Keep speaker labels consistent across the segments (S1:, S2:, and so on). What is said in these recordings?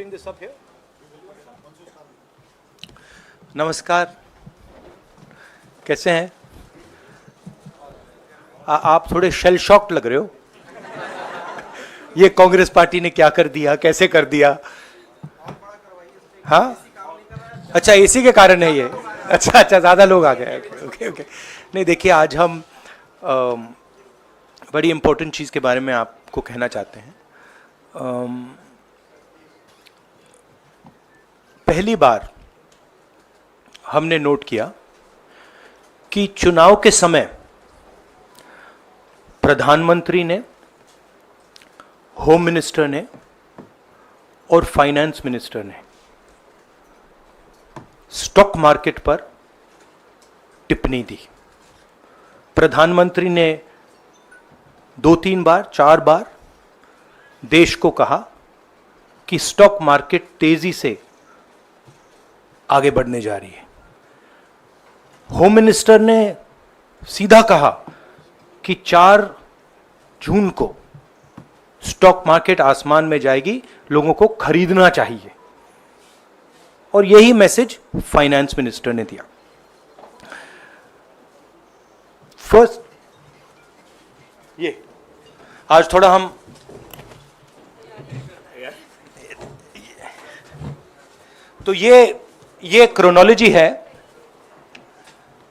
S1: putting this up here. नमस्कार, कैसे हैं? आप थोड़े शेल शॉक्ड लग रहे हो। ये कांग्रेस पार्टी ने क्या कर दिया, कैसे कर दिया? हाँ, अच्छा एसी के कारण है ये। अच्छा, ज्यादा लोग आ गए। ओके। नहीं देखिए, आज हम बड़ी इंपॉर्टेंट चीज के बारे में आपको कहना चाहते हैं। पहली बार हमने नोट किया कि चुनाव के समय प्रधानमंत्री ने, होम मिनिस्टर ने और फाइनेंस मिनिस्टर ने स्टॉक मार्केट पर टिप्पणी दी। प्रधानमंत्री ने 2-3 बार, 4 बार देश को कहा कि स्टॉक मार्केट तेजी से आगे बढ़ने जा रही है। होम मिनिस्टर ने सीधा कहा कि 4 जून को स्टॉक मार्केट आसमान में जाएगी, लोगों को खरीदना चाहिए। और यही मैसेज फाइनेंस मिनिस्टर ने दिया। फर्स्ट, ये आज थोड़ा हम तो ये क्रोनोलॉजी है।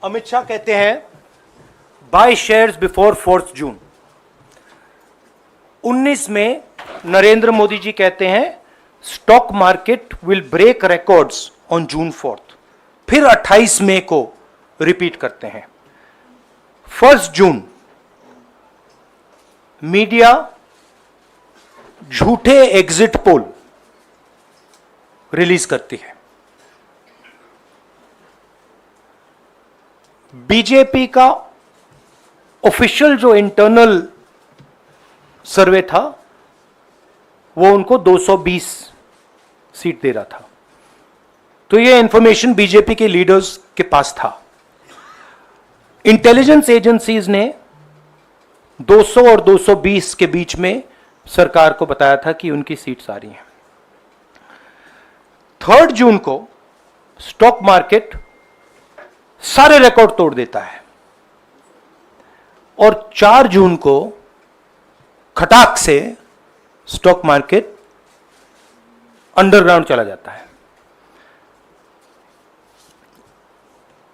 S1: अमित शाह कहते हैं बाय शेयर्स बिफोर 4 जून। 19 में नरेंद्र मोदी जी कहते हैं stock market will break records on June 4। फिर 28 मई को रिपीट करते हैं। 1 जून मीडिया झूठे एग्जिट पोल रिलीज करती है। बीजेपी का ऑफिशियल जो इंटरनल सर्वे था वो उनको 220 सीट दे रहा था। तो ये इंफॉर्मेशन बीजेपी के लीडर्स के पास था। इंटेलिजेंस एजेंसीज ने 200 और 220 के बीच में सरकार को बताया था कि उनकी सीट्स आ रही हैं। 3 जून को स्टॉक मार्केट सारे रिकॉर्ड तोड़ देता है और 4 जून को खटाक से स्टॉक मार्केट अंडरग्राउंड चला जाता है।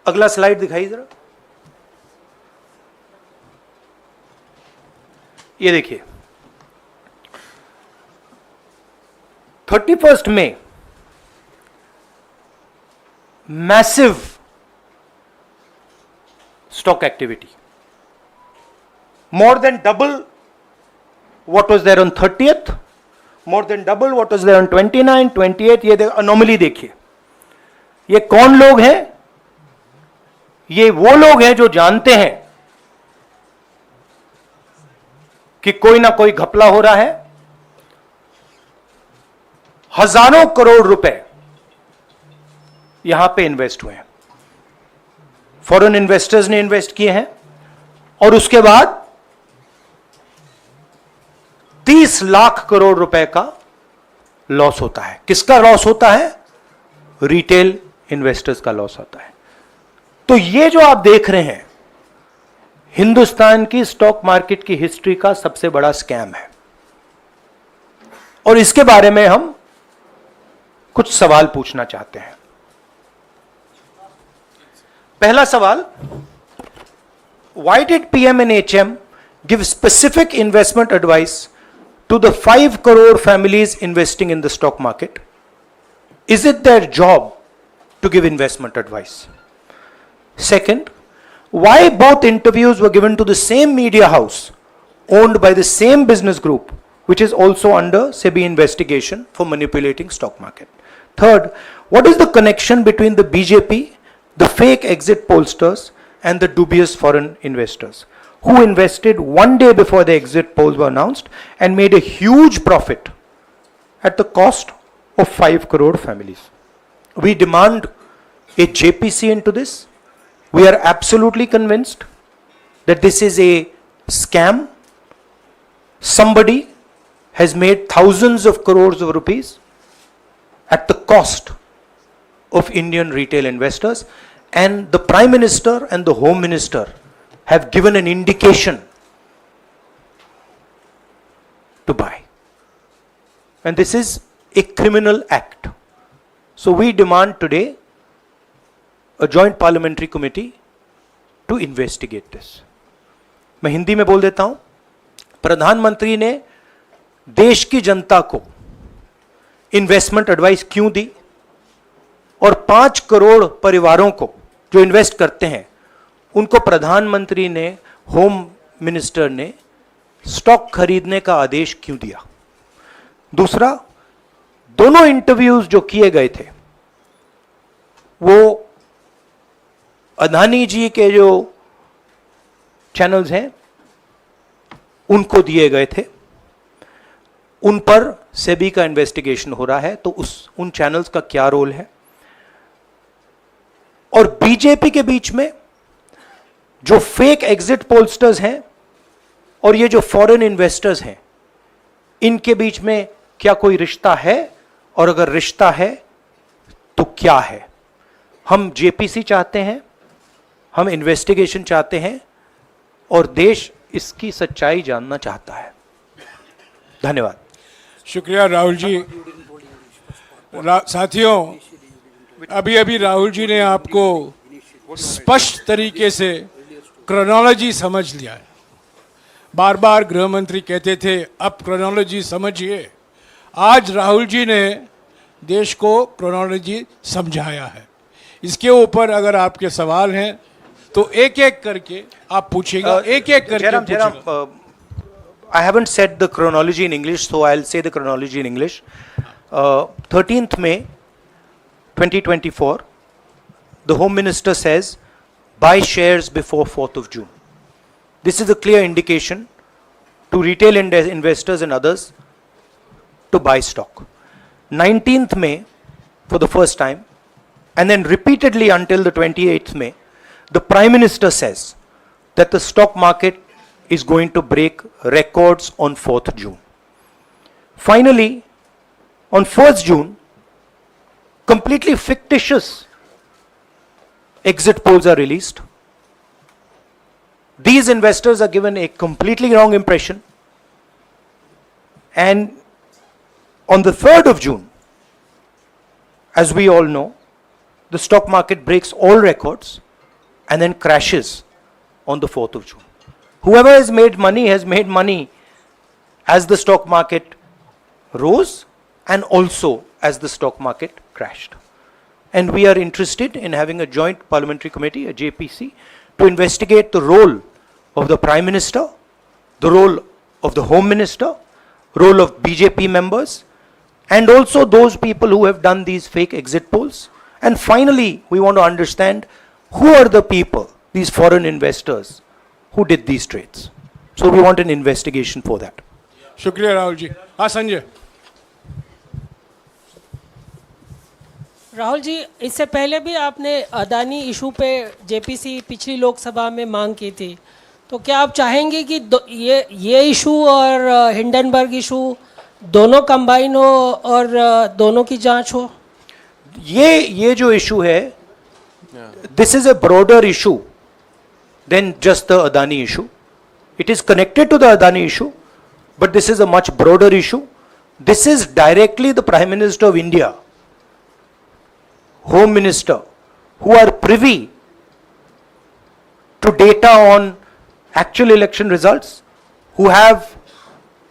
S1: अगला स्लाइड दिखाइए जरा। ये देखिए, 31 मई massive stock activity, more than double what was there on 30th, more than double what was there on 29, 28। ये अनोमली देखिए। ये कौन लोग हैं? ये वो लोग हैं जो जानते हैं कि कोई ना कोई घपला हो रहा है। हजारों करोड़ रुपए यहां पे इन्वेस्ट हुए हैं, फॉरेन इन्वेस्टर्स ने इन्वेस्ट किए हैं। और उसके बाद 30 लाख करोड़ रुपए का लॉस होता है। किसका लॉस होता है? रिटेल इन्वेस्टर्स का लॉस होता है। तो ये जो आप देख रहे हैं हिंदुस्तान की स्टॉक मार्केट की हिस्ट्री का सबसे बड़ा स्कैम है। और इसके बारे में हम कुछ सवाल पूछना चाहते हैं। पहला सवाल, why did PM&HM give specific investment advice to the 5 crore families investing in the stock market? Is it their job to give investment advice? Second, why both interviews were given to the same media house owned by the same business group which is also under SEBI investigation for manipulating stock market? Third, what is the connection between the BJP, the fake exit pollsters and the dubious foreign investors who invested 1 day before the exit polls were announced and made a huge profit at the cost of 5 crore families? We demand a JPC into this. We are absolutely convinced that this is a scam. Somebody has made thousands of crores of rupees at the cost of Indian retail investors, and the Prime Minister and the Home Minister have given an indication to buy. And this is a criminal act. So we demand today a joint parliamentary committee to investigate this. मैं हिंदी में बोल देता हूं, प्रधानमंत्री ने देश की जनता को इन्वेस्टमेंट एडवाइस क्यों दी, और 5 करोड़ परिवारों को जो इन्वेस्ट करते हैं उनको प्रधानमंत्री ने, होम मिनिस्टर ने स्टॉक खरीदने का आदेश क्यों दिया। दूसरा, दोनों इंटरव्यूज जो किए गए थे वो अदानी जी के जो चैनल्स हैं उनको दिए गए थे, उन पर सेबी का इन्वेस्टिगेशन हो रहा है, तो उन चैनल्स का क्या रोल है। और बीजेपी के बीच में जो फेक एग्जिट पोलस्टर्स हैं और ये जो फॉरेन इन्वेस्टर्स हैं, इनके बीच में क्या कोई रिश्ता है, और अगर रिश्ता है तो क्या है। हम जेपीसी चाहते हैं, हम इन्वेस्टिगेशन चाहते हैं, और देश इसकी सच्चाई जानना चाहता है। धन्यवाद।
S2: शुक्रिया राहुल जी। साथियों, अभी राहुल जी ने आपको स्पष्ट तरीके से क्रोनोलॉजी समझ लिया है। बार बार गृह मंत्री कहते थे अब क्रोनोलॉजी समझिए। आज राहुल जी ने देश को क्रोनोलॉजी समझाया है। इसके ऊपर अगर आपके सवाल हैं तो एक एक करके आप पूछेगा, एक एक करके पूछेगा।
S1: I haven't said the chronology in English, so I'll say the chronology in English. 13th May 2024, the Home Minister says, buy shares before 4th of June. This is a clear indication to retail investors and others to buy stock. 19th May, for the first time, and then repeatedly until the 28th May, the Prime Minister says that the stock market is going to break records on 4th June. Finally, on 1st June, completely fictitious exit polls are released. These investors are given a completely wrong impression. And on the 3rd of June, as we all know, the stock market breaks all records and then crashes on the 4th of June. Whoever has made money as the stock market rose and also as the stock market crashed. And we are interested in having a joint parliamentary committee, a JPC, to investigate the role of the Prime Minister, the role of the Home Minister, role of BJP members, and also those people who have done these fake exit polls. And finally, we want to understand who are the people, these foreign investors, who did these trades. So we want an investigation for that.
S2: शुक्रिया राहुल जी। हाँ संजय।
S3: राहुल जी, इससे पहले भी आपने Adani issue पे JPC पिछली लोकसभा में मांग की थी, तो क्या आप चाहेंगे कि ये इशू और हिंडनबर्ग इशू दोनों कंबाइन हो और दोनों की जांच हो?
S1: ये जो इशू है, this is a broader issue than just the Adani issue. It is connected to the Adani issue, but this is a much broader issue. This is directly the Prime Minister of India, Home Minister, who are privy to data on actual election results, who have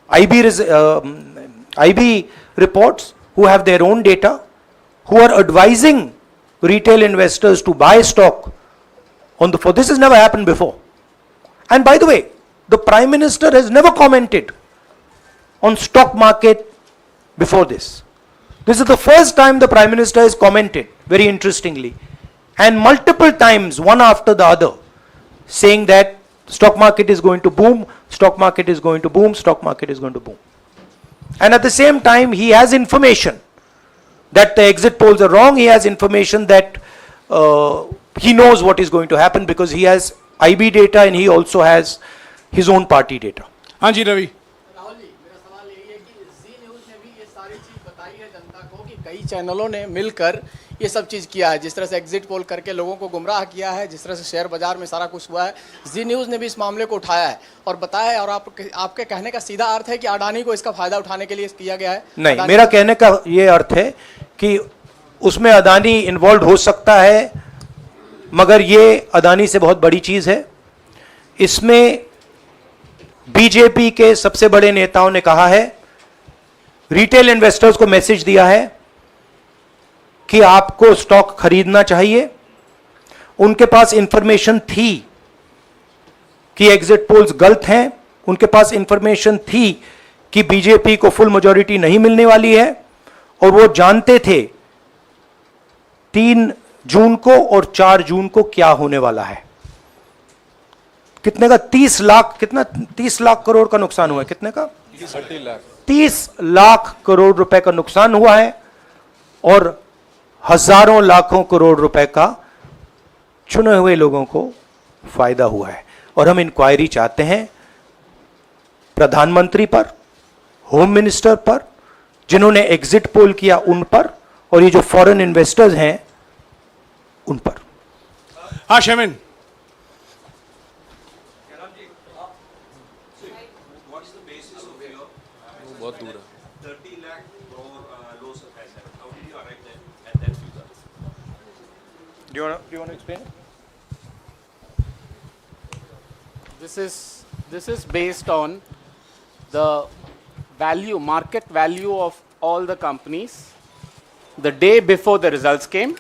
S1: IB reports, who have their own data, who are advising retail investors to buy stock on the 4th. This has never happened before. And by the way, the Prime Minister has never commented on stock market before this. This is the first time the Prime Minister has commented, very interestingly, and multiple times, one after the other, saying that stock market is going to boom, stock market is going to boom, stock market is going to boom. And at the same time, he has information that the exit polls are wrong. He has information that he knows what is going to happen because he has IB data and he also has his own party data.
S2: हाँ जी रवि।
S4: राहुल जी, मेरा सवाल यही है कि जी news ने भी ये सारी चीज बताई है जनता को कि कई कई चैनलों ने मिलकर ये सब चीज़ किया है, जिस तरह से एग्जिट पोल करके लोगों को गुमराह किया है, जिस तरह से शेयर बाजार में सारा कुछ हुआ है। जी न्यूज़ ने भी इस मामले को उठाया है और बताया है, और आपके कहने का सीधा अर्थ है कि अडानी को इसका फायदा उठाने के लिए किया गया है?
S1: नहीं, मेरा कहने का ये अर्थ है कि उसमें अडानी इन्वॉल्व हो सकता है, मगर ये अडानी से बहुत बड़ी चीज है। इसमें बीजेपी के सबसे बड़े नेताओं ने कहा है, रिटेल इन्वेस्टर्स को मैसेज दिया है कि आपको स्टॉक खरीदना चाहिए। उनके पास इंफॉर्मेशन थी कि एग्जिट पोल्स गलत हैं, उनके पास इंफॉर्मेशन थी कि बीजेपी को फुल मेजॉरिटी नहीं मिलने वाली है, और वो जानते थे 3 जून को और 4 जून को क्या होने वाला है। कितने का 30 लाख, कितना 30 लाख करोड़ का नुकसान हुआ है? कितने का 30 लाख करोड़ रुपए का नुकसान हुआ है, और हजारों लाखों करोड़ रुपए का चुने हुए लोगों को फायदा हुआ है। और हम इंक्वायरी चाहते हैं प्रधानमंत्री पर, होम मिनिस्टर पर, जिन्होंने एग्जिट पोल किया उन पर, और ये जो फॉरेन इन्वेस्टर्स हैं उन पर।
S2: हाँ शेमिन,
S5: बहुत दूर है।
S6: 30 lakh crore loss of asset. How did you arrive at that figure?
S1: Do you want to explain?
S4: This is based on the value, market value of all the companies the day before the results came,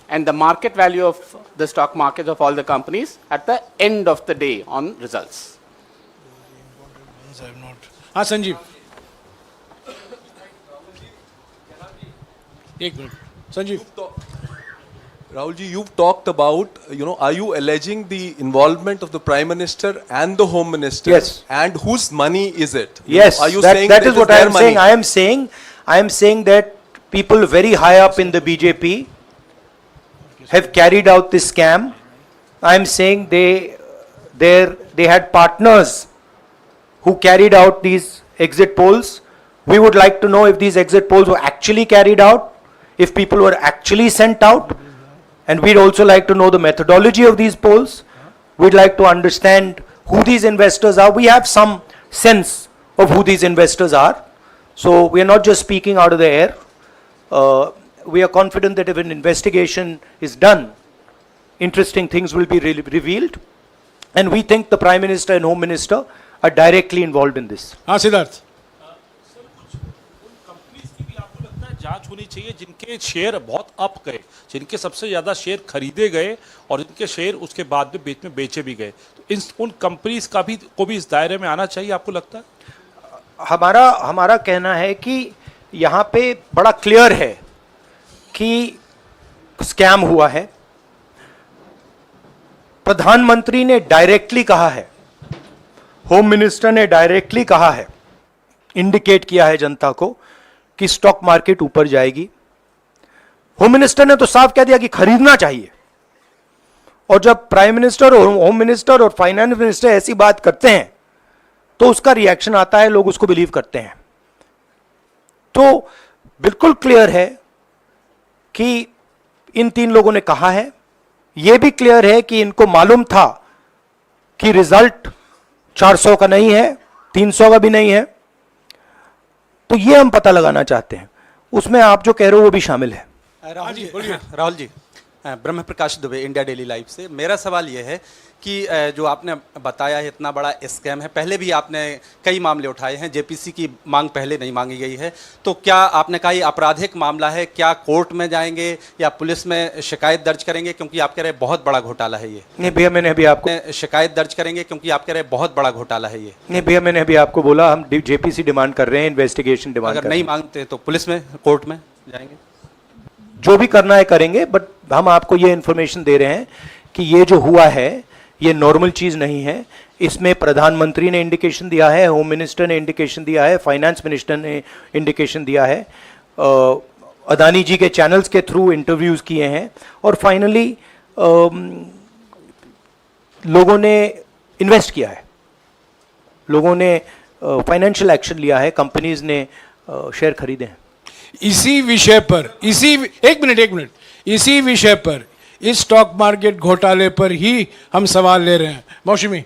S4: and the market value of the stock market of all the companies at the end of the day on results.
S2: हाँ संजीव, एक minute Sanjeev.
S5: Rahul ji, you've talked about, are you alleging the involvement of the Prime Minister and the Home Minister?
S1: Yes.
S5: And whose money is it?
S1: Yes,
S5: Are you
S1: that,
S5: saying
S1: that
S5: it
S1: is what I
S5: their
S1: am
S5: money?
S1: saying. I am saying that people very high up in the BJP have carried out this scam. I am saying they had partners who carried out these exit polls. We would like to know if these exit polls were actually carried out, if people were actually sent out, and we'd also like to know the methodology of these polls. We'd like to understand who these investors are. We have some sense of who these investors are. So we are not just speaking out of the air. We are confident that if an investigation is done, interesting things will be revealed. And we think the Prime Minister and Home Minister are directly involved in this.
S2: हाँ Siddharth,
S7: companies की भी आपको लगता है जांच होनी चाहिए जिनके शेयर बहुत अप गए, जिनके सबसे ज्यादा शेयर खरीदे गए और जिनके शेयर उसके बाद में बीच में बेचे भी गए, तो उन कंपनीज का भी को भी इस दायरे में आना चाहिए, आपको लगता है?
S1: हमारा कहना है कि यहाँ पे बड़ा क्लियर है कि स्कैम हुआ है। प्रधानमंत्री ने डायरेक्टली कहा है, होम मिनिस्टर ने डायरेक्टली कहा है, इंडिकेट किया है जनता को कि स्टॉक मार्केट ऊपर जाएगी। होम मिनिस्टर ने तो साफ कह दिया कि खरीदना चाहिए, और जब प्राइम मिनिस्टर और होम मिनिस्टर और फाइनेंस मिनिस्टर ऐसी बात करते हैं तो उसका रिएक्शन आता है, लोग उसको बिलीव करते हैं। तो बिल्कुल क्लियर है कि इन 3 लोगों ने कहा है। यह भी क्लियर है कि इनको मालूम था कि रिजल्ट 400 का नहीं है, 300 का भी नहीं है। तो यह हम पता लगाना चाहते हैं, उसमें आप जो कह रहे हो वो भी शामिल है।
S8: राहुल जी, ब्रह्म प्रकाश दुबे, इंडिया डेली लाइफ से। मेरा सवाल यह है कि जो आपने बताया है इतना बड़ा स्कैम है, पहले भी आपने कई मामले उठाए हैं, जेपीसी की मांग पहले नहीं मांगी गई है, तो क्या आपने कहा ये आपराधिक मामला है, क्या कोर्ट में जाएंगे या पुलिस में शिकायत दर्ज करेंगे, क्योंकि आप कह रहे बहुत बड़ा घोटाला है ये?
S1: नहीं भैया, मैंने अभी आपको
S8: शिकायत दर्ज करेंगे क्योंकि आप कह रहे बहुत बड़ा घोटाला है ये?
S1: नहीं भैया, मैंने अभी आपको बोला हम जेपीसी डिमांड कर रहे हैं, इन्वेस्टिगेशन डिमांड
S8: अगर नहीं मांगते तो पुलिस में, कोर्ट में जाएंगे?
S1: जो भी करना है करेंगे, बट हम आपको ये इंफॉर्मेशन दे रहे हैं कि ये जो हुआ है ये नॉर्मल चीज नहीं है। इसमें प्रधानमंत्री ने इंडिकेशन दिया है, होम मिनिस्टर ने इंडिकेशन दिया है, फाइनेंस मिनिस्टर ने इंडिकेशन दिया है, अदानी जी के चैनल्स के थ्रू इंटरव्यूज किए हैं, और फाइनली लोगों ने इन्वेस्ट किया है, लोगों ने फाइनेंशियल एक्शन लिया है, कंपनीज ने शेयर खरीदे हैं।
S2: इसी विषय पर एक मिनट इसी विषय पर इस स्टॉक मार्केट घोटाले पर ही हम सवाल ले रहे हैं। मौसमी,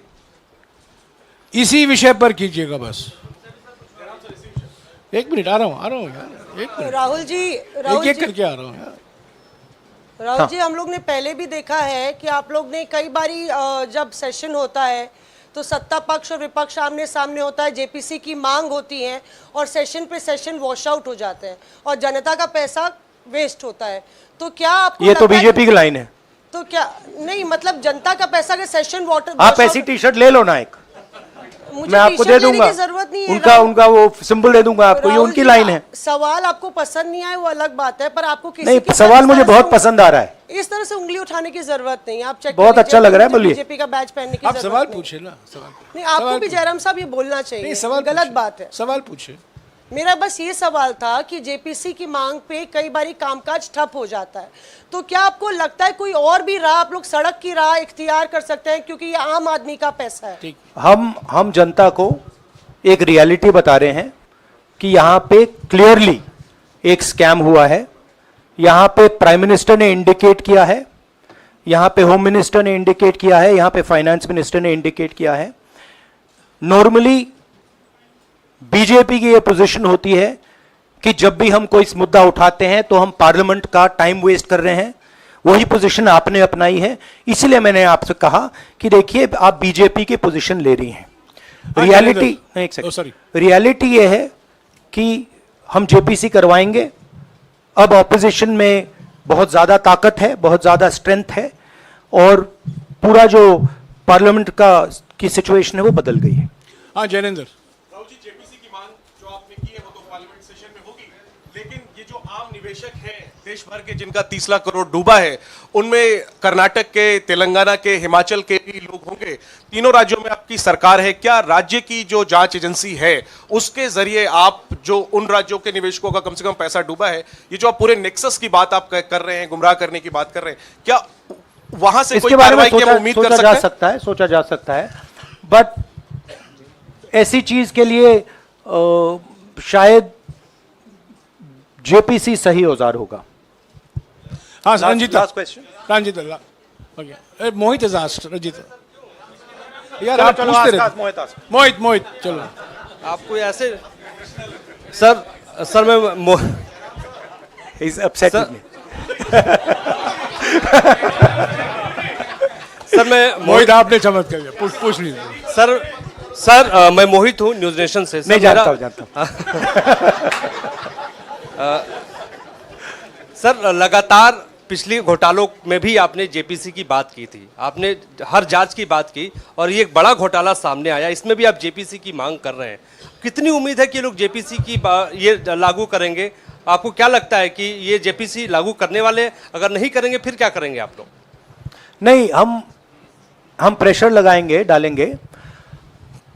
S2: इसी विषय पर कीजिएगा बस। एक मिनट, आ रहा हूं यार, एक मिनट,
S9: राहुल जी
S2: एक करके आ रहा हूं यार।
S9: राहुल जी, हम लोग ने पहले भी देखा है कि आप लोग ने कई बारी जब सेशन होता है तो सत्ता पक्ष और विपक्ष आमने सामने होता है, जेपीसी की मांग होती है और सेशन पे सेशन वॉश आउट हो जाते हैं और जनता का पैसा वेस्ट होता है। तो क्या आपको
S1: ये तो
S9: लगता है
S1: बीजेपी की लाइन है।
S9: तो क्या नहीं, मतलब जनता का पैसा के सेशन वाटर
S1: आप ऐसी टी शर्ट ले लो ना एक,
S9: मुझे
S1: मैं आपको
S9: टी-शर्ट
S1: दे
S9: लेने
S1: दूंगा,
S9: की जरूरत नहीं है।
S1: उनका वो सिंबल दे दूंगा आपको, ये
S9: राहुल
S1: उनकी
S9: जी,
S1: लाइन है।
S9: सवाल आपको पसंद नहीं आए वो अलग बात है, पर आपको किसी
S1: नहीं,
S9: के
S1: सवाल
S9: इस
S1: मुझे
S9: तरह
S1: बहुत
S9: से-
S1: पसंद आ रहा है।
S9: इस तरह से उंगली उठाने की जरूरत नहीं है। आप चेक
S1: बहुत
S9: कर
S1: अच्छा
S9: लीजिए,
S1: लग रहा है,
S9: मुझे
S1: बोलिए।
S9: बीजेपी का बैच पहनने की
S2: आप
S9: जरूरत
S2: सवाल
S9: नहीं।
S2: पूछे ना, सवाल
S9: नहीं, आपको
S2: सवाल
S9: भी जयराम साहब ये बोलना
S2: नहीं,
S9: चाहिए,
S2: सवाल
S9: गलत
S2: पूछे,
S9: बात है।
S2: सवाल पूछे।
S9: मेरा बस ये सवाल था कि जेपीसी की मांग पे कई बारी कामकाज ठप हो जाता है, तो क्या आपको लगता है कोई और भी राह आप लोग सड़क की राह इख्तियार कर सकते हैं, क्योंकि ये आम आदमी का पैसा है।
S1: हम जनता को एक रियलिटी बता रहे हैं कि यहाँ पे क्लियरली एक स्कैम हुआ है। यहाँ पे प्राइम मिनिस्टर ने इंडिकेट किया है, यहाँ पे होम मिनिस्टर ने इंडिकेट किया है, यहाँ पे फाइनेंस मिनिस्टर ने इंडिकेट किया है। नॉर्मली बीजेपी की ये पोजीशन होती है कि जब भी हम कोई मुद्दा उठाते हैं तो हम पार्लियामेंट का टाइम वेस्ट कर रहे हैं। वही पोजीशन आपने अपनाई है, इसलिए मैंने आपसे कहा कि देखिए आप बीजेपी की पोजीशन ले रही हैं। रियलिटी एक सेकंड, रियलिटी ये है कि हम जेपीसी करवाएंगे। अब ऑपोजिशन में बहुत ज्यादा ताकत है, बहुत ज्यादा स्ट्रेंथ है और पूरा जो पार्लियामेंट का की सिचुएशन है वो बदल गई है।
S2: हाँ जैनेंद्र,
S6: राहुल जी, जेपीसी की मांग जो आपने की है वो तो पार्लियामेंट सेशन में होगी, लेकिन ये जो आम निवेशक हैं देश भर के जिनका 30 लाख करोड़ डूबा है, उनमें कर्नाटक के, तेलंगाना के, हिमाचल के भी लोग होंगे। तीनों राज्यों में आपकी सरकार है, क्या राज्य की जो जांच एजेंसी है उसके जरिए आप जो उन राज्यों के निवेशकों का कम से कम पैसा डूबा है, ये जो आप पूरे नेक्सस की बात आप कर रहे हैं, गुमराह करने की बात कर रहे हैं, क्या वहां से कोई
S1: इसके बारे में
S6: कार्रवाई की हम उम्मीद कर सकते हैं?
S1: सोचा जा सकता है, बट ऐसी चीज के लिए शायद जेपीसी सही औजार होगा।
S2: हाँ Ranjita,
S1: last question,
S2: Ranjita okay, Mohit is asked, Ranjita यार आप पूछते रहे। मोहित चलो।
S10: आपको ऐसे सर मैं
S1: इज अपसेट
S10: सर मैं
S2: मोहित आपने चमत्कार किया, पूछ लीजिए।
S10: सर मैं मोहित हूँ, न्यूज नेशन से।
S1: नहीं जानता हूँ।
S10: सर लगातार पिछले घोटालों में भी आपने जेपीसी की बात की थी, आपने हर जांच की बात की और ये एक बड़ा घोटाला सामने आया, इसमें भी आप जेपीसी की मांग कर रहे हैं। कितनी उम्मीद है कि लोग जेपीसी की ये लागू करेंगे? आपको क्या लगता है कि ये जेपीसी लागू करने वाले, अगर नहीं करेंगे फिर क्या करेंगे आप लोग?
S1: नहीं, हम प्रेशर लगाएंगे, डालेंगे,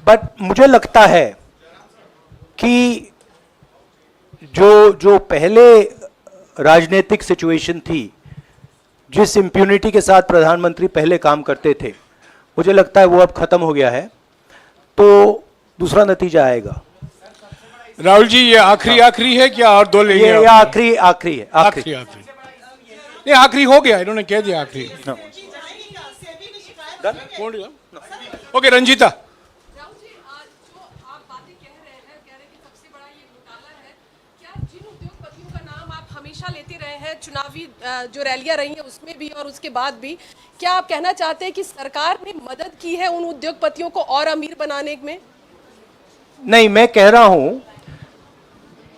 S1: बट मुझे लगता है कि जो पहले राजनीतिक सिचुएशन थी, जिस इम्प्यूनिटी के साथ प्रधानमंत्री पहले काम करते थे, मुझे लगता है वो अब खत्म हो गया है, तो दूसरा नतीजा आएगा।
S2: राहुल जी ये आखिरी है क्या और दो लेंगे?
S1: ये आखिरी है, आखिरी।
S2: नहीं आखिरी हो गया, इन्होंने कह दिया आखिरी। ओके रंजीता।
S11: राहुल जी, आज जो आप बातें कह रहे हैं कि सबसे बड़ा ये घोटाला है, क्या जिन उद्योगपतियों का नाम आप हमेशा लेते रहे हैं, चुनावी जो रैलियां रही हैं उसमें भी और उसके बाद भी, क्या आप कहना चाहते हैं कि सरकार ने मदद की है उन उद्योगपतियों को और अमीर बनाने में?
S1: नहीं, मैं कह रहा हूं,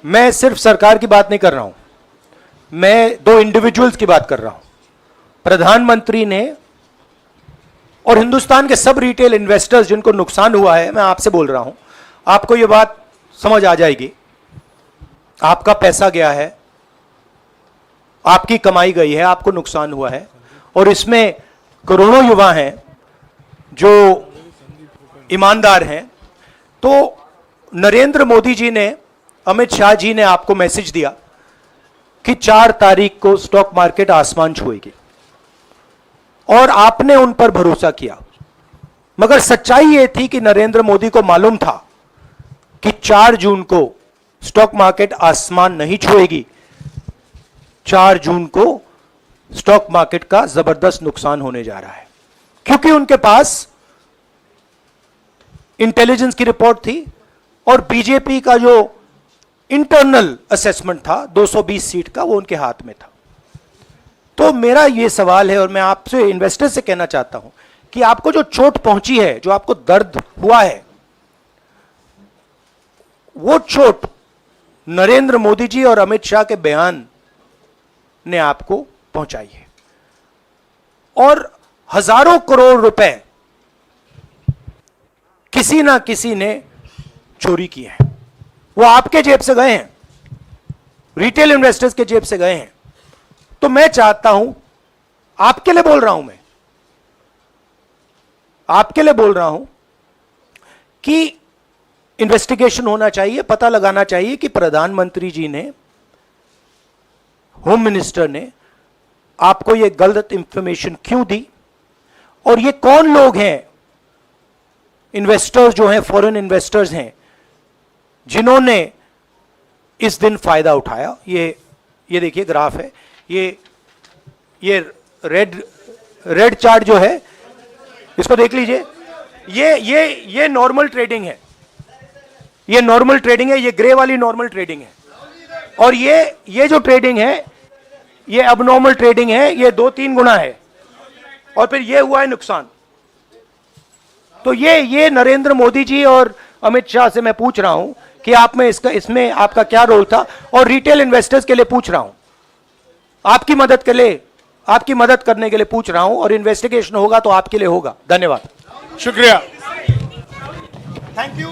S1: मैं सिर्फ सरकार की बात नहीं कर रहा हूं, मैं दो इंडिविजुअल्स की बात कर रहा हूं। प्रधानमंत्री ने और हिंदुस्तान के सब रिटेल इन्वेस्टर्स जिनको नुकसान हुआ है, मैं आपसे बोल रहा हूं, आपको यह बात समझ आ जाएगी। आपका पैसा गया है, आपकी कमाई गई है, आपको नुकसान हुआ है, और इसमें करोड़ों युवा हैं जो ईमानदार हैं। तो नरेंद्र मोदी जी ने, अमित शाह जी ने आपको मैसेज दिया कि 4 तारीख को स्टॉक मार्केट आसमान छुएगी, और आपने उन पर भरोसा किया। मगर सच्चाई यह थी कि नरेंद्र मोदी को मालूम था कि 4 जून को स्टॉक मार्केट आसमान नहीं छुएगी, 4 जून को स्टॉक मार्केट का जबरदस्त नुकसान होने जा रहा है, क्योंकि उनके पास इंटेलिजेंस की रिपोर्ट थी और बीजेपी का जो इंटरनल असेसमेंट था 220 सीट का, वो उनके हाथ में था। तो मेरा यह सवाल है और मैं आपसे इन्वेस्टर से कहना चाहता हूं कि आपको जो चोट पहुंची है, जो आपको दर्द हुआ है, वो चोट नरेंद्र मोदी जी और अमित शाह के बयान ने आपको पहुंचाई है। और हजारों करोड़ रुपए किसी ना किसी ने चोरी किए हैं। वो आपके जेब से गए हैं, रिटेल इन्वेस्टर्स के जेब से गए हैं। तो मैं चाहता हूं, आपके लिए बोल रहा हूं, मैं आपके लिए बोल रहा हूं कि इन्वेस्टिगेशन होना चाहिए, पता लगाना चाहिए कि प्रधानमंत्री जी ने, होम मिनिस्टर ने आपको यह गलत इंफॉर्मेशन क्यों दी, और ये कौन लोग हैं, इन्वेस्टर्स जो हैं, फॉरेन इन्वेस्टर्स हैं, जिन्होंने इस दिन फायदा उठाया। ये देखिए ग्राफ है, ये रेड चार्ट जो है, इसको देख लीजिए। ये नॉर्मल ट्रेडिंग है, ये नॉर्मल ट्रेडिंग है, ये ग्रे वाली नॉर्मल ट्रेडिंग है, और ये जो ट्रेडिंग है ये अबनॉर्मल ट्रेडिंग है, ये 2-3 गुना है, और फिर ये हुआ है नुकसान। तो ये नरेंद्र मोदी जी और अमित शाह से मैं पूछ रहा हूं कि आप में इसमें आपका क्या रोल था, और रिटेल इन्वेस्टर्स के लिए पूछ रहा हूं, आपकी मदद के लिए, आपकी मदद करने के लिए पूछ रहा हूं, और इन्वेस्टिगेशन होगा तो आपके लिए होगा। धन्यवाद,
S2: शुक्रिया।
S1: Thank you.